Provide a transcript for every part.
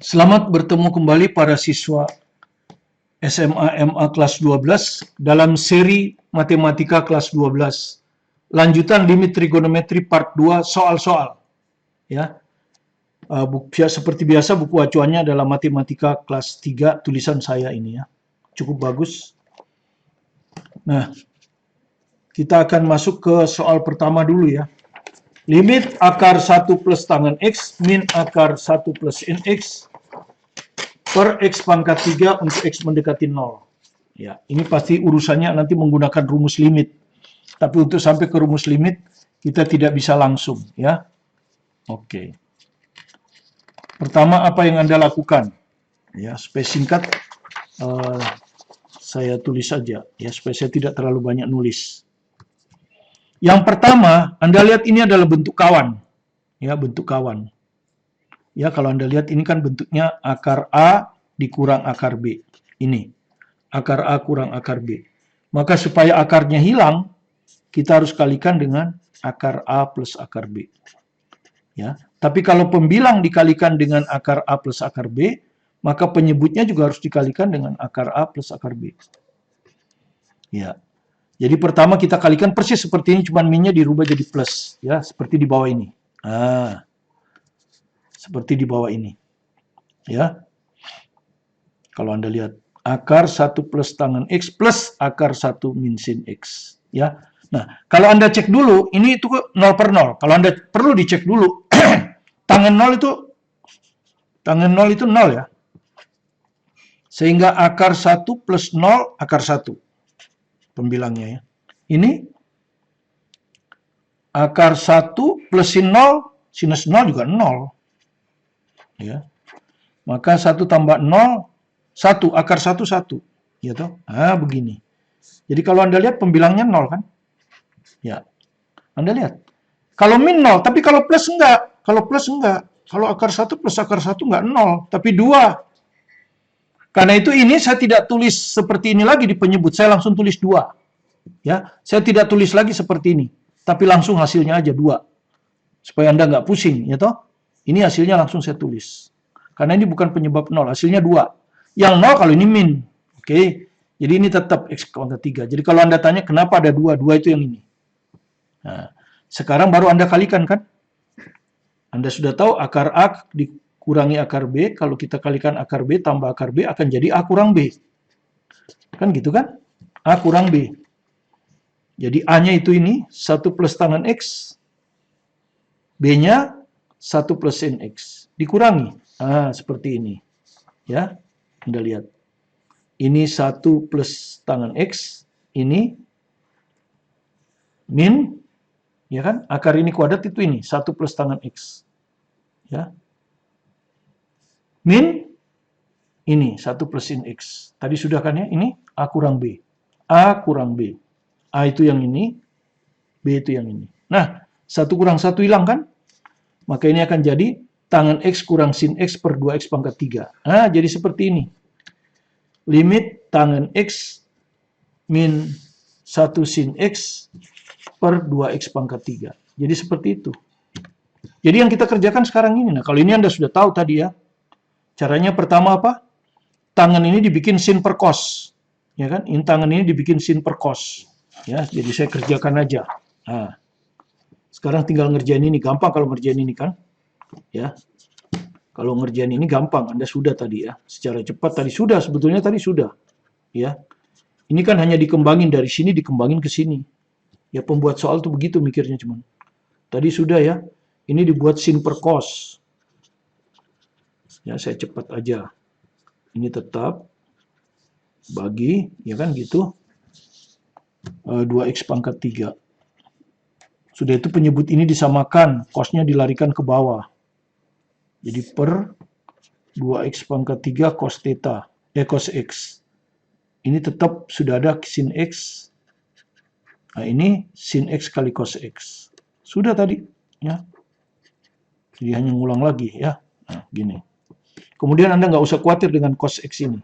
Selamat bertemu kembali para siswa SMA MA kelas 12 dalam seri Matematika kelas 12. Lanjutan limit trigonometri part 2 soal-soal. Ya. Seperti biasa buku acuannya adalah Matematika kelas 3 tulisan saya ini ya. Cukup bagus. Nah, kita akan masuk ke soal pertama dulu ya. Limit akar 1 plus tangen X min akar 1 plus sin X per X pangkat 3 untuk X mendekati 0. Ya, ini pasti urusannya nanti menggunakan rumus limit. Tapi untuk sampai ke rumus limit, kita tidak bisa langsung. Ya, oke. Pertama, apa yang Anda lakukan? Ya, supaya singkat, saya tulis saja. Ya, supaya saya tidak terlalu banyak nulis. Yang pertama, Anda lihat ini adalah bentuk kawan. Ya, bentuk kawan. Ya, kalau Anda lihat ini kan bentuknya akar A dikurang akar B. Ini, akar A kurang akar B. Maka supaya akarnya hilang, kita harus kalikan dengan akar A plus akar B. Ya, tapi kalau pembilang dikalikan dengan akar A plus akar B, maka penyebutnya juga harus dikalikan dengan akar A plus akar B. Ya, jadi pertama kita kalikan persis seperti ini, cuma minnya dirubah jadi plus. Ya, seperti di bawah ini. Seperti di bawah ini. Ya, kalau Anda lihat, akar 1 plus tangen X plus akar 1 min sin X. Ya, nah, kalau Anda cek dulu, ini itu 0 per 0. Kalau Anda perlu dicek dulu, tangen 0 itu 0 ya. Sehingga akar 1 plus 0, akar 1. Pembilangnya ya. Ini, akar 1 plus sin 0, sinus 0 juga 0. Ya. Maka 1 tambah 0, 1, akar 1, 1. Ya toh? Begini. Jadi kalau Anda lihat pembilangnya 0 kan? Ya. Anda lihat. Kalau min 0, tapi kalau plus enggak. Kalau plus enggak. Kalau akar 1 plus akar 1 enggak 0, tapi 2. Karena itu ini saya tidak tulis seperti ini lagi di penyebut. Saya langsung tulis 2. Ya, saya tidak tulis lagi seperti ini. Tapi langsung hasilnya aja 2. Supaya Anda nggak pusing, ya toh? Ini hasilnya langsung saya tulis. Karena ini bukan penyebab 0, hasilnya 2. Yang 0 kalau ini min. Oke. Jadi ini tetap X pangkat 3. Jadi kalau Anda tanya kenapa ada 2, 2 itu yang ini. Nah, sekarang baru Anda kalikan kan? Anda sudah tahu akar A dikurangi akar B, kalau kita kalikan akar B tambah akar B akan jadi A kurang B. Kan gitu kan? A kurang B. Jadi A-nya itu ini, 1 plus tangen X, B-nya 1 plus sin X. Dikurangi. Seperti ini. Ya, Anda lihat. Ini 1 plus tangen X, ini min, ya kan? Akar ini kuadrat itu ini, 1 plus tangen X. Ya. Min, ini 1 plus sin X. Tadi sudah kan ya? Ini A kurang B. A kurang B. A itu yang ini, B itu yang ini. Nah, 1 kurang 1 hilang kan? Maka ini akan jadi tangen X kurang sin X per 2X pangkat 3. Jadi seperti ini. Limit tangen X min 1 sin X per 2X pangkat 3. Jadi seperti itu. Jadi yang kita kerjakan sekarang ini. Nah, kalau ini Anda sudah tahu tadi ya. Caranya pertama apa? Tangen ini dibikin sin per cos. Ya kan? Tangen ini dibikin sin per cos. Ya, jadi saya kerjakan aja. Sekarang tinggal ngerjain ini, gampang kalau ngerjain ini kan. Ya. Kalau ngerjain ini gampang, Anda sudah tadi ya. Secara cepat tadi sudah, sebetulnya tadi sudah. Ya. Ini kan hanya dikembangin dari sini, dikembangin ke sini. Ya, pembuat soal tuh begitu mikirnya cuman. Tadi sudah ya. Ini dibuat sin per cos. Ya, saya cepat aja. Ini tetap bagi, ya kan gitu. 2X pangkat 3. Sudah itu penyebut ini disamakan, cosnya dilarikan ke bawah. Jadi per 2X pangkat 3 cos theta, cos X. Ini tetap sudah ada sin X. Nah, ini sin X kali cos X. Sudah tadi, ya. Jadi hanya ngulang lagi, ya. Nah, gini. Kemudian Anda nggak usah khawatir dengan cos X ini.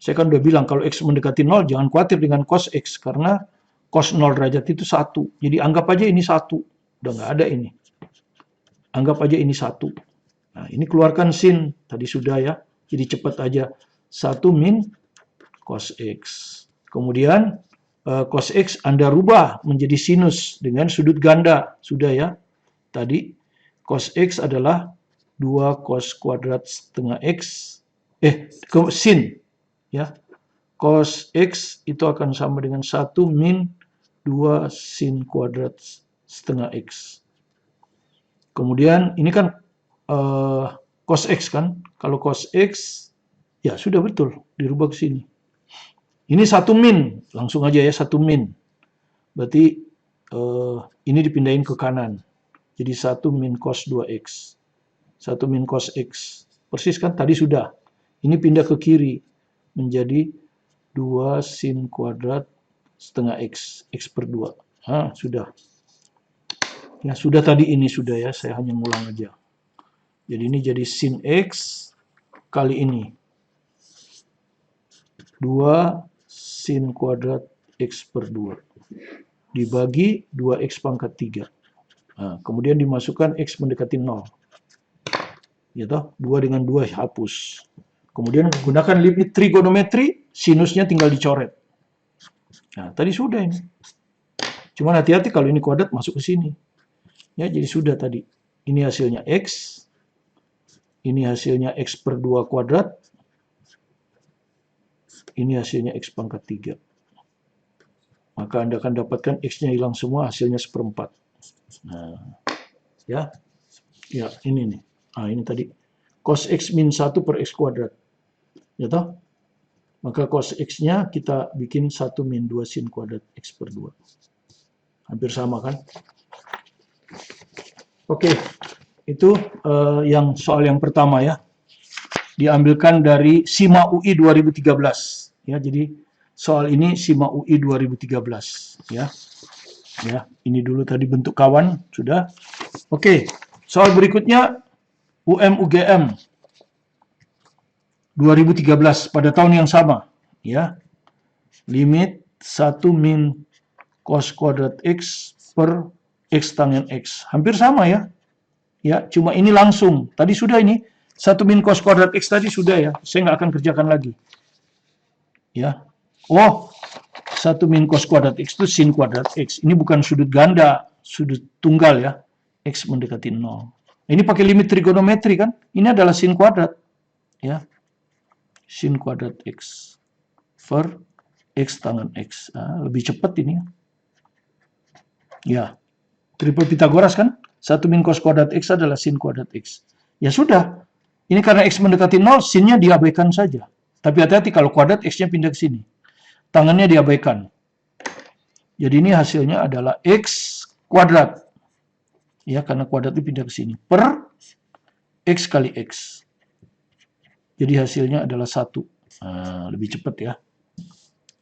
Saya kan udah bilang, kalau X mendekati 0, jangan khawatir dengan cos X. Karena cos 0 derajat itu 1. Jadi anggap aja ini 1. Udah nggak ada ini. Anggap aja ini 1. Nah, ini keluarkan sin. Tadi sudah ya. Jadi cepat aja. 1 min cos X. Kemudian cos X Anda rubah menjadi sinus dengan sudut ganda. Sudah ya. Tadi cos X adalah 2 cos kuadrat setengah X. Sin. Ya. Cos X itu akan sama dengan 1 min 2 sin kuadrat setengah X. Kemudian ini kan cos X kan. Kalau cos X, ya sudah betul. Dirubah ke sini. Ini 1 min. Langsung aja ya 1 min. Berarti ini dipindahin ke kanan. Jadi 1 min cos 2X. 1 min cos X. Persis kan? Tadi sudah. Ini pindah ke kiri. Menjadi 2 sin kuadrat setengah X. X per 2. Sudah. Ya, sudah tadi ini sudah ya. Saya hanya ngulang aja. Jadi ini jadi sin X kali ini. 2 sin kuadrat X per 2. Dibagi 2X pangkat 3. Nah, kemudian dimasukkan X mendekati 0. Ya toh? 2 dengan 2 hapus. Kemudian gunakan limit trigonometri, sinusnya tinggal dicoret. Nah, tadi sudah ini. Cuma hati-hati kalau ini kuadrat masuk ke sini. Ya, jadi sudah tadi. Ini hasilnya X. Ini hasilnya X per 2 kuadrat. Ini hasilnya X pangkat 3. Maka Anda akan dapatkan X-nya hilang semua, hasilnya 1/4. Nah, ya. Ya, ini nih. Ini tadi. Cos X min 1 per X kuadrat. Ya toh? Maka cos X-nya kita bikin 1 min 2 sin kuadrat X per 2. Hampir sama kan? Oke. Itu yang soal yang pertama ya. Diambilkan dari SIMA UI 2013. Ya, jadi soal ini SIMA UI 2013 ya. Ya, ini dulu tadi bentuk kawan sudah. Oke, soal berikutnya UM-UGM 2013 pada tahun yang sama ya. Limit 1 min cos kuadrat X per X tangen X. Hampir sama ya. Ya, cuma ini langsung. Tadi sudah ini 1 min cos kuadrat X tadi sudah ya. Saya nggak akan kerjakan lagi. Ya. 1 min cos kuadrat X itu sin kuadrat X. Ini bukan sudut ganda, sudut tunggal ya. X mendekati 0. Ini pakai limit trigonometri kan? Ini adalah sin kuadrat. Ya. Sin kuadrat X per X tangen X. Lebih cepat ini. Ya. Triple Pitagoras kan? 1 min cos kuadrat X adalah sin kuadrat X. Ya sudah. Ini karena X mendekati 0, sinnya diabaikan saja. Tapi hati-hati kalau kuadrat X-nya pindah ke sini. Tangannya diabaikan. Jadi ini hasilnya adalah X kuadrat. Ya, karena kuadrat itu pindah ke sini. Per X kali X. Jadi hasilnya adalah 1. Lebih cepat ya.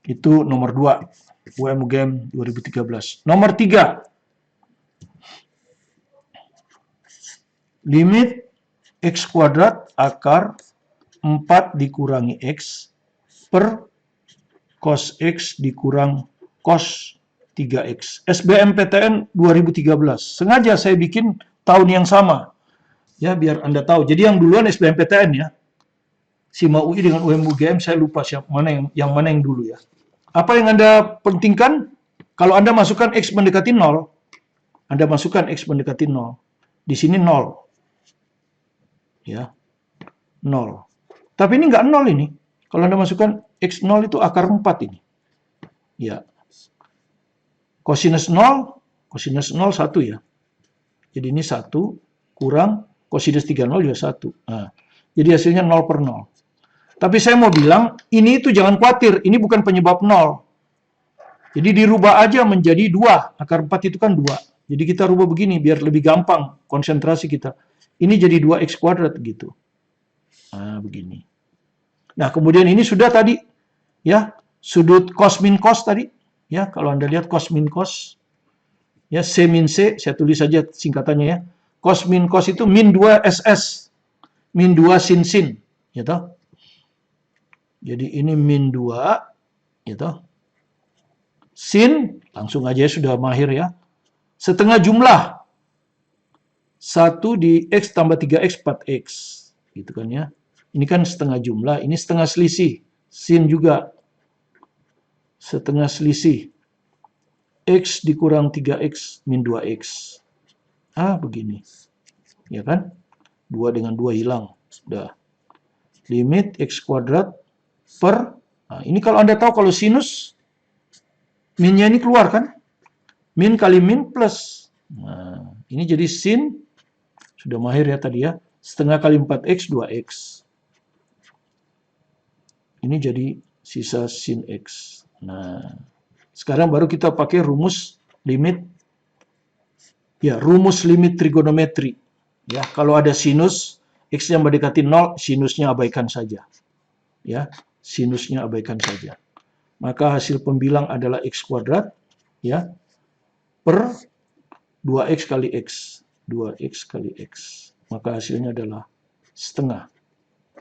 Itu nomor 2. UM-UGM 2013. Nomor 3. Limit X kuadrat akar 4 dikurangi X per cos X dikurang cos 3X. SBMPTN 2013. Sengaja saya bikin tahun yang sama. Ya, biar Anda tahu. Jadi yang duluan SBMPTN ya. SIMA UI dengan UM-UGM saya lupa siapa mana yang mana yang dulu ya. Apa yang Anda pentingkan? Kalau Anda masukkan X mendekati 0, Anda masukkan X mendekati 0. Di sini 0. Ya. 0. Tapi ini nggak 0 ini. Kalau Anda masukkan X0 itu akar 4 ini. Ya. Kosinus 0 1 ya. Jadi ini 1 kurang kosinus 30 juga 1. Nah, jadi hasilnya 0 per 0. Tapi saya mau bilang, ini itu jangan khawatir. Ini bukan penyebab 0. Jadi dirubah aja menjadi 2. Akar 4 itu kan 2. Jadi kita rubah begini biar lebih gampang konsentrasi kita. Ini jadi 2X kuadrat gitu. Nah, begini. Nah, kemudian ini sudah tadi. Ya, sudut cos min cos tadi. Ya, kalau Anda lihat cos min cos. Ya, C min C. Saya tulis saja singkatannya ya. Cos min cos itu min 2 SS. Min 2 sin sin. Ya toh? Jadi ini min 2. Ya toh? Sin. Langsung aja sudah mahir ya. Setengah jumlah. 1 di X tambah 3X 4X. Gitu kan ya. Ini kan setengah jumlah, ini setengah selisih. Sin juga setengah selisih. X dikurang 3X min 2X. Begini. Ya kan? 2 dengan 2 hilang. Sudah. Limit X kuadrat per, ini kalau Anda tahu kalau sinus, minnya ini keluar kan? Min kali min plus. Nah, ini jadi sin, sudah mahir ya tadi ya, setengah kali 4X, 2X. Ini jadi sisa sin X. Nah, sekarang baru kita pakai rumus limit, ya rumus limit trigonometri. Ya, kalau ada sinus, X yang mendekati 0, sinusnya abaikan saja. Ya, sinusnya abaikan saja. Maka hasil pembilang adalah X kuadrat, ya, per 2X kali X. 2X kali X. Maka hasilnya adalah setengah.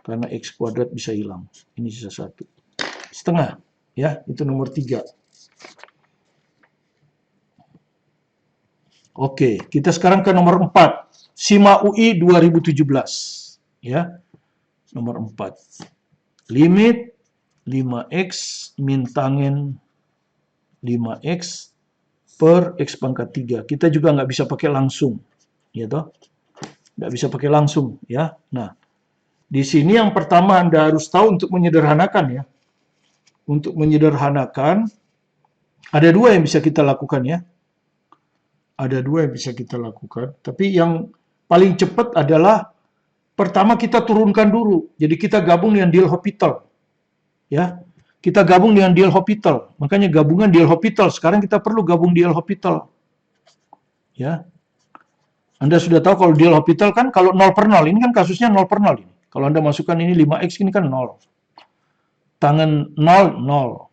Karena X kuadrat bisa hilang. Ini sisa 1. Setengah. Ya, itu nomor 3. Oke, kita sekarang ke nomor 4. SIMA UI 2017. Ya, nomor 4. Limit 5X min tangen 5X per X pangkat 3. Kita juga nggak bisa pakai langsung. Ya toh? Nggak bisa pakai langsung. Ya. Nah, di sini yang pertama Anda harus tahu untuk menyederhanakan ya. Untuk menyederhanakan, ada 2 yang bisa kita lakukan ya. Ada 2 yang bisa kita lakukan. Tapi yang paling cepat adalah pertama kita turunkan dulu. Jadi kita gabung dengan D'Hopital. Ya. Kita gabung dengan D'Hopital. Makanya gabungan D'Hopital. Sekarang kita perlu gabung D'Hopital. Ya. Anda sudah tahu kalau D'Hopital kan kalau 0 per 0. Ini kan kasusnya 0 per 0. Ini. Kalau Anda masukkan ini 5X ini kan 0. Tangen 0, 0.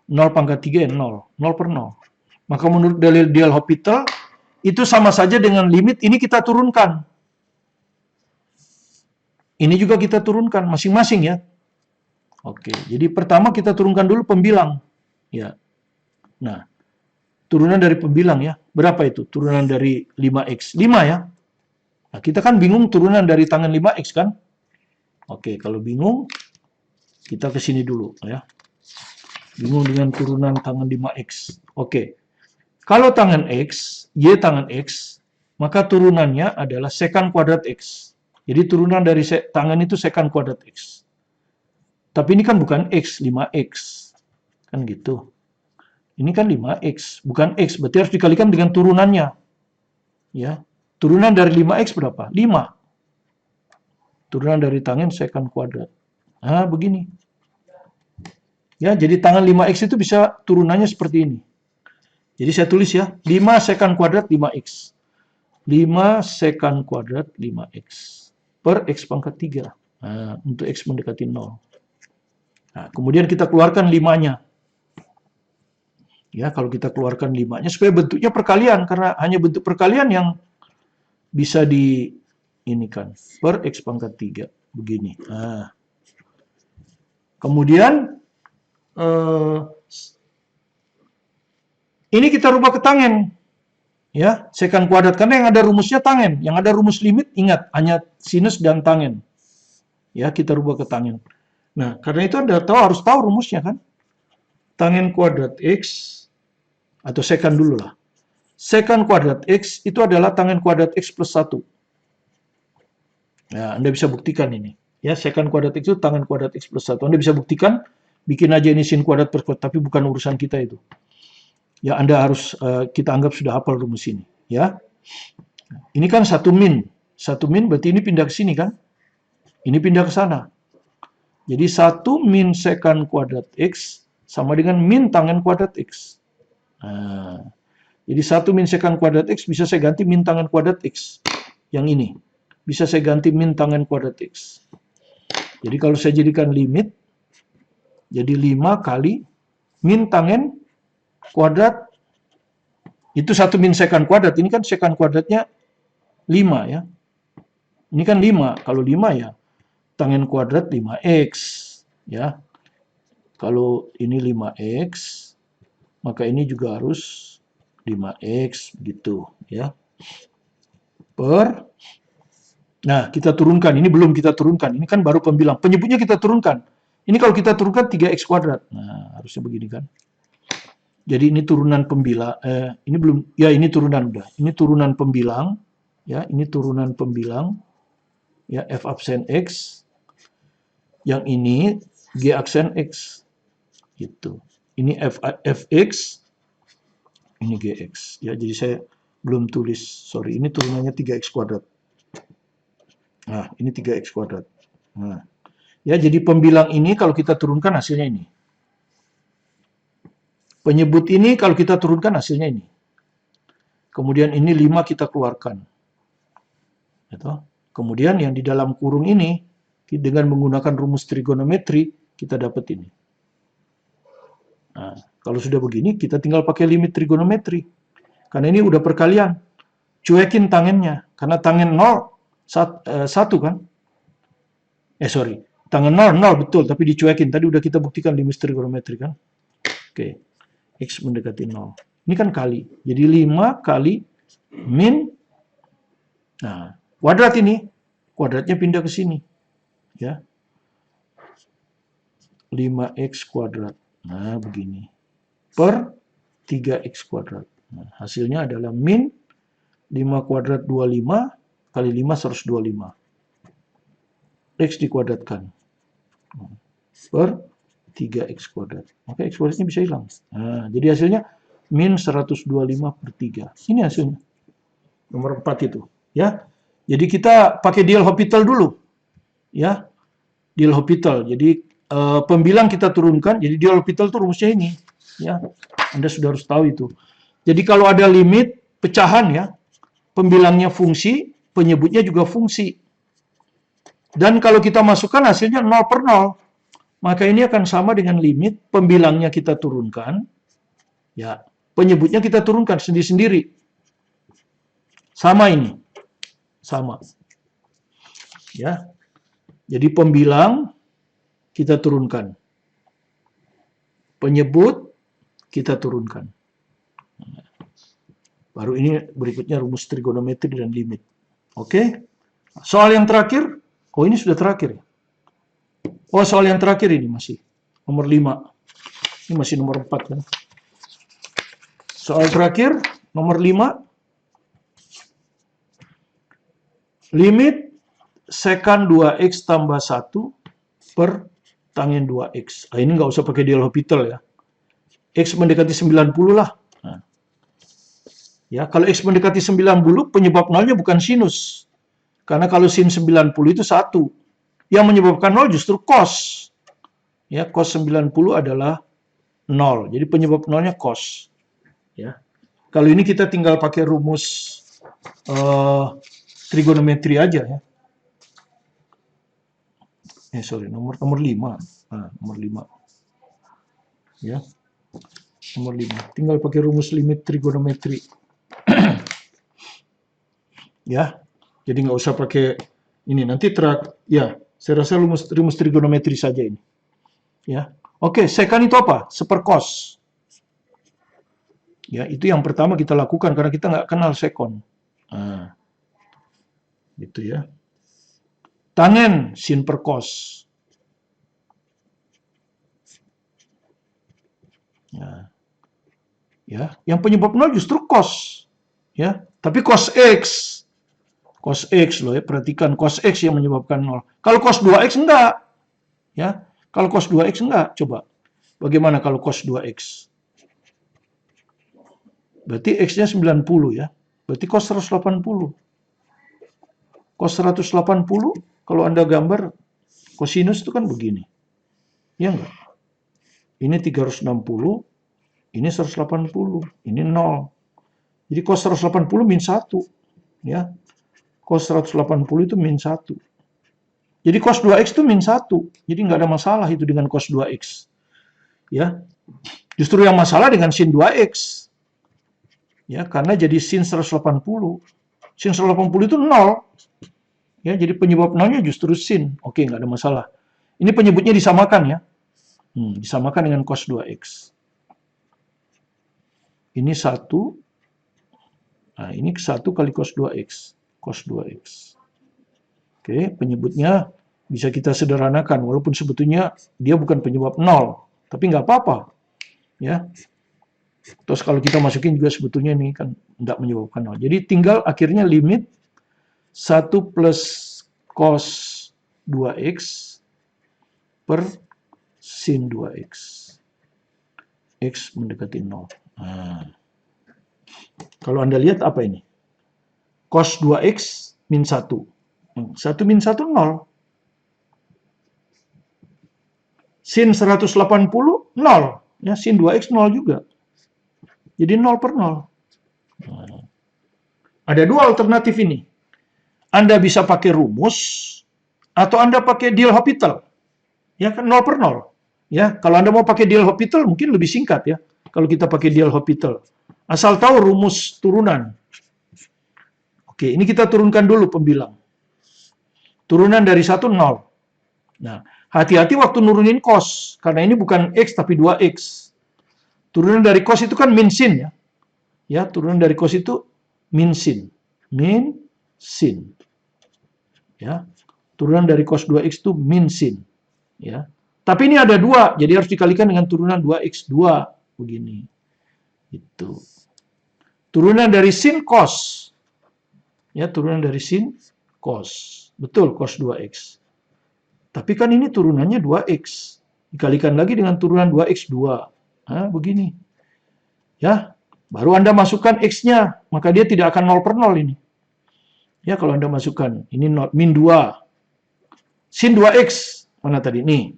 0 pangkat 3 0. 0 per 0. Maka menurut dalil D'Hopital, itu sama saja dengan limit ini kita turunkan. Ini juga kita turunkan masing-masing ya. Oke, jadi pertama kita turunkan dulu pembilang. Ya. Nah, turunan dari pembilang ya. Berapa itu? Turunan dari 5X. 5 ya. Nah, kita kan bingung turunan dari tangen 5X kan? Oke, kalau bingung, kita ke sini dulu ya. Bingung dengan turunan tangen 5X. Oke. Kalau tangen X, Y tangen X, maka turunannya adalah sekant kuadrat X. Jadi turunan dari tangen itu sekant kuadrat X. Tapi ini kan bukan X, 5X. Kan gitu. Ini kan 5X, bukan X. Berarti harus dikalikan dengan turunannya. Ya. Turunan dari 5X berapa? 5. Turunan dari tangen sekant kuadrat. Begini. Ya, jadi tangen 5X itu bisa turunannya seperti ini. Jadi saya tulis ya, 5 sekant kuadrat 5X. 5 sekant kuadrat 5X per X pangkat 3. Untuk X mendekati 0. Nah, kemudian kita keluarkan 5-nya. Ya, kalau kita keluarkan 5-nya, supaya bentuknya perkalian. Karena hanya bentuk perkalian yang bisa diinikan. Per X pangkat 3. Begini. Kemudian, ini kita rubah ke tangen. Ya, sekant kuadrat. Karena yang ada rumusnya tangen. Yang ada rumus limit, ingat, hanya sinus dan tangen. Ya, kita rubah ke tangen. Nah, karena itu Anda harus tahu rumusnya kan. Tangen kuadrat X, atau sekant dulu lah. Sekant kuadrat X itu adalah tangen kuadrat X plus 1. Ya, Anda bisa buktikan ini. Ya, sekant kuadrat X itu tangen kuadrat X plus 1. Anda bisa buktikan, bikin aja ini sin kuadrat per kuadrat, tapi bukan urusan kita itu. Ya, Anda harus, kita anggap sudah hafal rumus ini. Ya. Ini kan 1 min. 1 min berarti ini pindah ke sini kan. Ini pindah ke sana. Jadi 1 min sekant kuadrat X sama dengan min tangen kuadrat X. Jadi 1 min sekant kuadrat X bisa saya ganti min tangen kuadrat X. Yang ini. Bisa saya ganti min tangen kuadrat X. Jadi kalau saya jadikan limit, jadi 5 kali min tangen kuadrat, itu 1 min sekant kuadrat. Ini kan sekant kuadratnya 5 ya. Ini kan 5. Kalau 5 ya, tangen kuadrat 5X. Ya. Kalau ini 5X, maka ini juga harus 5X begitu ya. per, nah kita turunkan, ini belum kita turunkan, ini kan baru pembilang, penyebutnya kita turunkan. Ini kalau kita turunkan 3x kuadrat, nah harusnya begini kan. Jadi ini turunan pembilang, ini belum, ya ini turunan udah, ini turunan pembilang, ya ini turunan pembilang, ya f absen x, yang ini g aksen x, gitu. Ini fx, ini gx, ya jadi saya belum tulis, sorry, ini turunannya 3x kuadrat. Nah, ini 3x kuadrat. Nah, ya jadi pembilang ini kalau kita turunkan hasilnya ini. Penyebut ini kalau kita turunkan hasilnya ini. Kemudian ini 5 kita keluarkan. Gitu. Kemudian yang di dalam kurung ini, dengan menggunakan rumus trigonometri, kita dapat ini. Nah, kalau sudah begini, kita tinggal pakai limit trigonometri. Karena ini udah perkalian. Cuekin tangennya. Karena tangen 0, 1 kan? Sorry. Tangen 0, 0 betul, tapi dicuekin. Tadi udah kita buktikan limit trigonometri kan? Oke. X mendekati 0. Ini kan kali. Jadi 5 kali min. Nah, kuadrat ini. Kuadratnya pindah ke sini. Ya. 5x kuadrat. Nah, begini. Per 3x kuadrat. Nah, hasilnya adalah min 5 kuadrat 25 kali 5 125. X dikuadratkan. Per 3x kuadrat. Maka x kuadratnya bisa hilang. Nah, jadi hasilnya min 125 per 3. Ini hasilnya. Nomor 4 itu. Ya. Jadi kita pakai D'Hopital dulu. Ya. D'Hopital. Jadi pembilang kita turunkan. Jadi D'Hopital itu rumusnya ini. Ya. Anda sudah harus tahu itu. Jadi kalau ada limit pecahan ya, pembilangnya fungsi, penyebutnya juga fungsi. Dan kalau kita masukkan hasilnya 0 per 0. Maka ini akan sama dengan limit pembilangnya kita turunkan, ya penyebutnya kita turunkan sendiri-sendiri. Sama ini, sama. Ya, jadi pembilang kita turunkan, penyebut kita turunkan. Baru ini berikutnya rumus trigonometri dan limit. Oke, soal yang terakhir, oh ini sudah terakhir ya. Oh, soal yang terakhir ini masih nomor 5. Ini masih nomor 4 kan. Soal terakhir nomor 5. Limit sekan 2x tambah 1 per tangen 2x. Nah, ini nggak usah pakai D'Hopital ya. X mendekati 90 lah. Nah. Ya, kalau X mendekati 90, penyebab nolnya bukan sinus. Karena kalau sin 90 itu 1. Yang menyebabkan 0 justru cos. Ya, cos 90 adalah 0. Jadi penyebab nolnya cos. Ya. Kalau ini kita tinggal pakai rumus trigonometri aja ya. Sorry, nomor 5. Nah, nomor 5. Ya. Nomor 5. Tinggal pakai rumus limit trigonometri. Ya. Jadi nggak usah pakai ini. Nanti ya. Saya rasa rumus trigonometri saja ini. Ya. Oke, sekan itu apa? Seperkos. Ya, itu yang pertama kita lakukan karena kita nggak kenal sekon. Nah, gitu ya. Tangen sin per kos. Nah, ya, yang penyebab nol justru kos. Ya, tapi cos X. Cos X loh ya, perhatikan cos X yang menyebabkan 0. Kalau cos 2X enggak. Ya, kalau cos 2X enggak, coba. Bagaimana kalau cos 2X? Berarti X-nya 90 ya. Berarti cos 180. Cos 180, kalau Anda gambar kosinus itu kan begini. Ya enggak? Ini 360, ini 180, ini 0. Jadi cos 180 min 1. Ya. Cos 180 itu min 1. Jadi cos 2x itu min 1. Jadi nggak ada masalah itu dengan cos 2x. Ya. Justru yang masalah dengan sin 2x. Ya, karena jadi sin 180. Sin 180 itu 0. Ya, jadi penyebab nolnya justru sin. Oke, nggak ada masalah. Ini penyebutnya disamakan ya. Disamakan dengan cos 2x. Ini 1. Nah, ini 1 kali cos 2x. cos 2x. Oke, penyebutnya bisa kita sederhanakan, walaupun sebetulnya dia bukan penyebab 0, tapi nggak apa-apa. Ya. Terus kalau kita masukin juga sebetulnya ini kan nggak menyebabkan 0. Jadi tinggal akhirnya limit 1 plus cos 2x per sin 2x. X mendekati 0. Nah. Kalau Anda lihat apa ini? Cos 2x min 1. 1 min 1, 0. Sin 180, 0. Ya, sin 2x 0 juga. Jadi 0 per 0. Nah. Ada dua alternatif ini. Anda bisa pakai rumus, atau Anda pakai D'Hopital. Ya kan 0 per 0. Ya, kalau Anda mau pakai D'Hopital mungkin lebih singkat ya. Kalau kita pakai D'Hopital. Asal tahu rumus turunan. Oke, ini kita turunkan dulu pembilang. Turunan dari 1, 0. Nah, hati-hati waktu nurunin cos, karena ini bukan X tapi 2X. Turunan dari cos itu kan min sin ya. Ya, turunan dari cos itu min sin. Min sin. Ya. Turunan dari cos 2X itu min sin. Ya. Tapi ini ada 2, jadi harus dikalikan dengan turunan 2X2. Begini. Itu. Turunan dari sin cos. Ya, turunan dari sin cos. Betul, cos 2x. Tapi kan ini turunannya 2x. Dikalikan lagi dengan turunan 2x2. Nah, begini. Ya, baru Anda masukkan x-nya, maka dia tidak akan 0 per 0 ini. Ya, kalau Anda masukkan, ini 0, min 2. Sin 2x, mana tadi? Nih.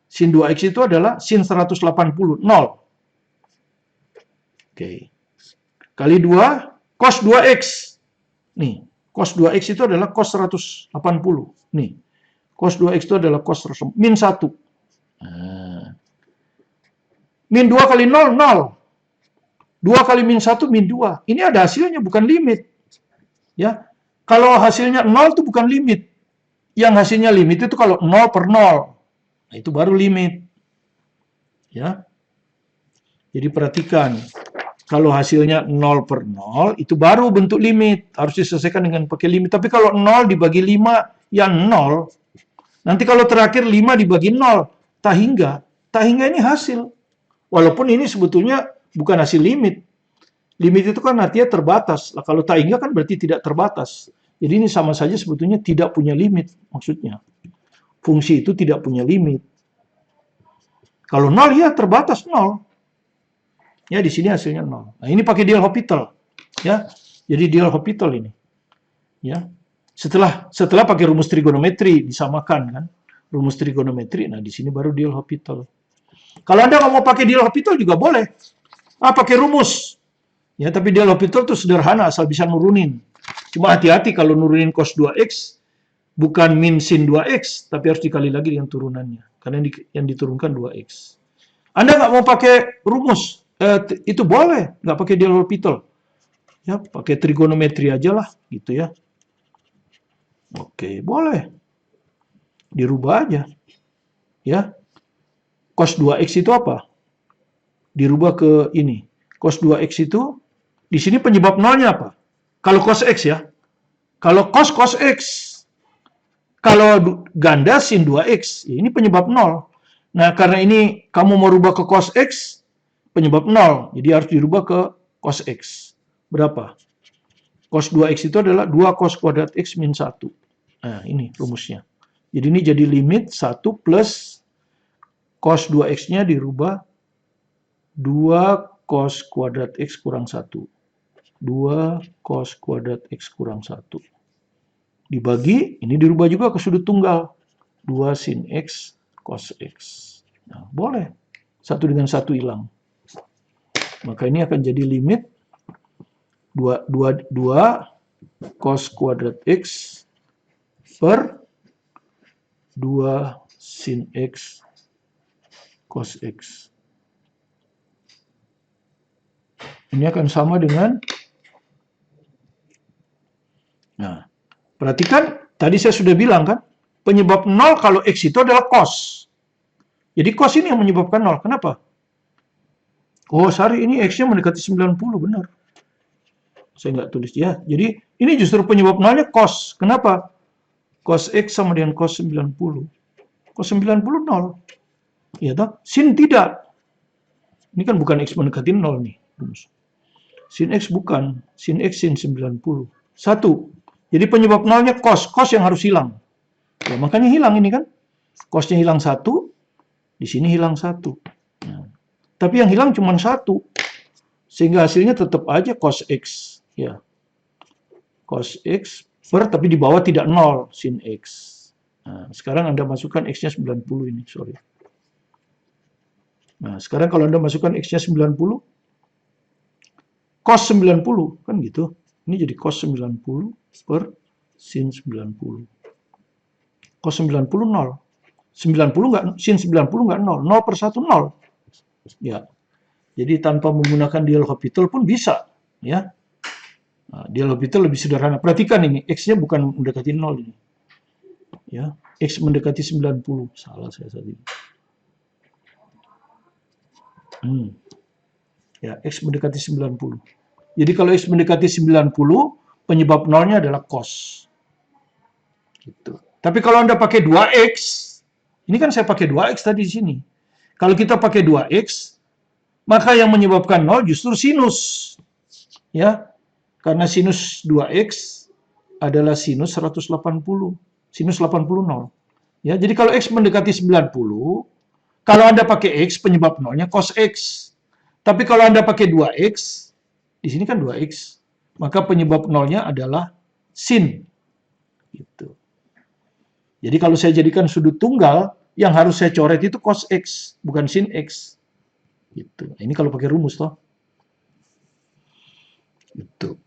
Sin 2x itu adalah sin 180, 0. Oke. Kali 2, cos 2x. Nih. Cos 2x itu adalah cos 180. Nih. Cos 2x itu adalah cos 180. Min 1. Nah. Min 2 kali 0, 0. 2 kali min 1, min 2. Ini ada hasilnya, bukan limit. Ya. Kalau hasilnya 0 itu bukan limit. Yang hasilnya limit itu kalau 0 per 0. Nah, itu baru limit. Ya. Jadi perhatikan. Kalau hasilnya 0 per 0, itu baru bentuk limit. Harus diselesaikan dengan pakai limit. Tapi kalau 0 dibagi 5, ya 0. Nanti kalau terakhir 5 dibagi 0, tak hingga. Tak hingga ini hasil. Walaupun ini sebetulnya bukan hasil limit. Limit itu kan artinya terbatas. Nah, kalau tak hingga kan berarti tidak terbatas. Jadi ini sama saja sebetulnya tidak punya limit. Maksudnya. Fungsi itu tidak punya limit. Kalau 0, ya terbatas 0. Ya, di sini hasilnya 0. Nah, ini pakai D'Hopital. Ya. Jadi D'Hopital ini. Ya. Setelah pakai rumus trigonometri disamakan kan. Rumus trigonometri. Nah, di sini baru D'Hopital. Kalau Anda nggak mau pakai D'Hopital juga boleh. Pakai rumus. Ya, tapi D'Hopital itu sederhana asal bisa nurunin. Cuma hati-hati kalau nurunin cos 2x bukan min sin 2x, tapi harus dikali lagi dengan turunannya. Karena yang diturunkan 2x. Anda nggak mau pakai rumus. Itu boleh, nggak pakai D'Hopital. Ya, pakai trigonometri aja lah, gitu ya. Oke, boleh. Dirubah aja. Ya. Cos 2x itu apa? Dirubah ke ini. Cos 2x itu, di sini penyebab nolnya apa? Kalau cos x ya. Kalau cos x. Kalau ganda sin 2x, ya ini penyebab 0. Nah, karena ini kamu mau rubah ke cos x, penyebab 0. Jadi harus dirubah ke cos x. Berapa? Cos 2x itu adalah 2 cos kuadrat x min 1. Nah, ini rumusnya. Jadi ini jadi limit 1 plus cos 2x-nya dirubah 2 cos kuadrat x kurang 1. 2 cos kuadrat x kurang 1. Dibagi, ini dirubah juga ke sudut tunggal. 2 sin x cos x. Nah, boleh. 1 dengan 1 hilang. Maka ini akan jadi limit 2 cos kuadrat x per 2 sin x cos x. Ini akan sama dengan, nah, perhatikan, tadi saya sudah bilang kan, penyebab 0 kalau x itu adalah cos. Jadi cos ini yang menyebabkan 0. Kenapa? Oh, sorry, ini x-nya mendekati 90, benar. Saya nggak tulis ya. Jadi ini justru penyebab nolnya cos. Kenapa? Cos X sama dengan cos 90. Cos 90 nol. Ya toh? Sin tidak. Ini kan bukan X mendekati nol nih. Sin X bukan. Sin X sin 90. 1. Jadi penyebab nolnya cos. Cos yang harus hilang. Ya, makanya hilang ini kan. Cosnya hilang 1. Di sini hilang 1. Nah, tapi yang hilang cuma 1. Sehingga hasilnya tetap aja cos X. Ya, cos X tapi di bawah tidak 0, sin X. Nah, sekarang Anda masukkan X-nya 90 ini, sorry. Nah, sekarang kalau Anda masukkan X-nya 90, cos 90, kan gitu. Ini jadi cos 90 per sin 90. Cos 90 0. 90 nggak, sin 90 nggak 0. 0 per 1, 0. Ya, jadi tanpa menggunakan L'Hopital pun bisa. Ya. Nah, L'Hopital lebih sederhana. Perhatikan ini, X-nya bukan mendekati 0 ini. Ya, X mendekati 90. Salah saya tadi. Ya, X mendekati 90. Jadi kalau X mendekati 90, penyebab nolnya adalah cos. Gitu. Tapi kalau Anda pakai 2X, ini kan saya pakai 2X tadi di sini. Kalau kita pakai 2X, maka yang menyebabkan nol justru sinus. Ya, karena sinus 2X adalah sinus 180. Sinus 80 nol. Ya, jadi kalau X mendekati 90, kalau Anda pakai X, penyebab nolnya cos X. Tapi kalau Anda pakai 2X, di sini kan 2X, maka penyebab nolnya adalah sin. Gitu. Jadi kalau saya jadikan sudut tunggal, yang harus saya coret itu cos X, bukan sin X. Gitu. Ini kalau pakai rumus toh. Gitu.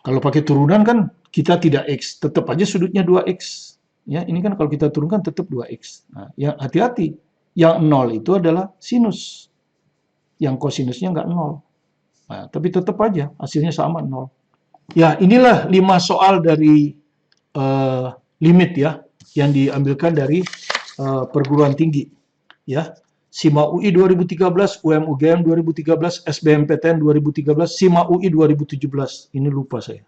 Kalau pakai turunan kan kita tidak X, tetap aja sudutnya 2X. Ya, ini kan kalau kita turunkan tetap 2X. Nah, ya hati-hati. Yang 0 itu adalah sinus. Yang kosinusnya nggak 0. Nah, tapi tetap aja hasilnya sama 0. Ya, inilah 5 soal dari limit ya yang diambilkan dari perguruan tinggi. Ya. SIMA UI 2013, UM-UGM 2013, SBMPTN 2013, SIMA UI 2017. Ini lupa saya.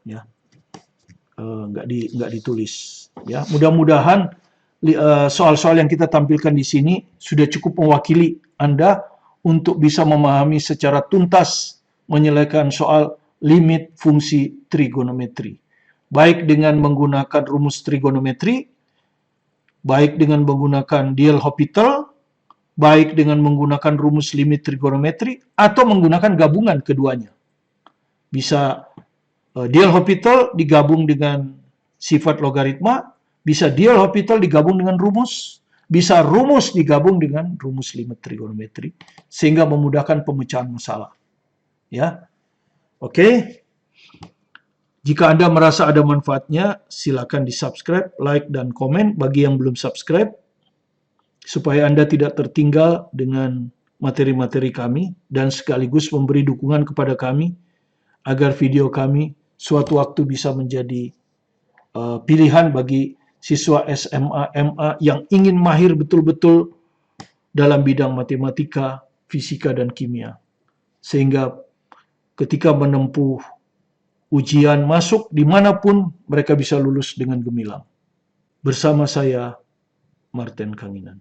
Ya. Nggak ditulis. Ya, mudah-mudahan soal-soal yang kita tampilkan di sini sudah cukup mewakili Anda untuk bisa memahami secara tuntas menyelesaikan soal limit fungsi trigonometri. Baik dengan menggunakan rumus trigonometri, baik dengan menggunakan L'Hopital, baik dengan menggunakan rumus limit trigonometri, atau menggunakan gabungan keduanya. Bisa L'Hopital digabung dengan sifat logaritma, bisa L'Hopital digabung dengan rumus, bisa rumus digabung dengan rumus limit trigonometri, sehingga memudahkan pemecahan masalah. Ya, oke. Jika Anda merasa ada manfaatnya, silakan di-subscribe, like, dan komen bagi yang belum subscribe, supaya Anda tidak tertinggal dengan materi-materi kami, dan sekaligus memberi dukungan kepada kami, agar video kami suatu waktu bisa menjadi pilihan bagi siswa SMA, MA yang ingin mahir betul-betul dalam bidang matematika, fisika, dan kimia. Sehingga ketika menempuh ujian masuk dimanapun mereka bisa lulus dengan gemilang. Bersama saya, Martin Kanginan.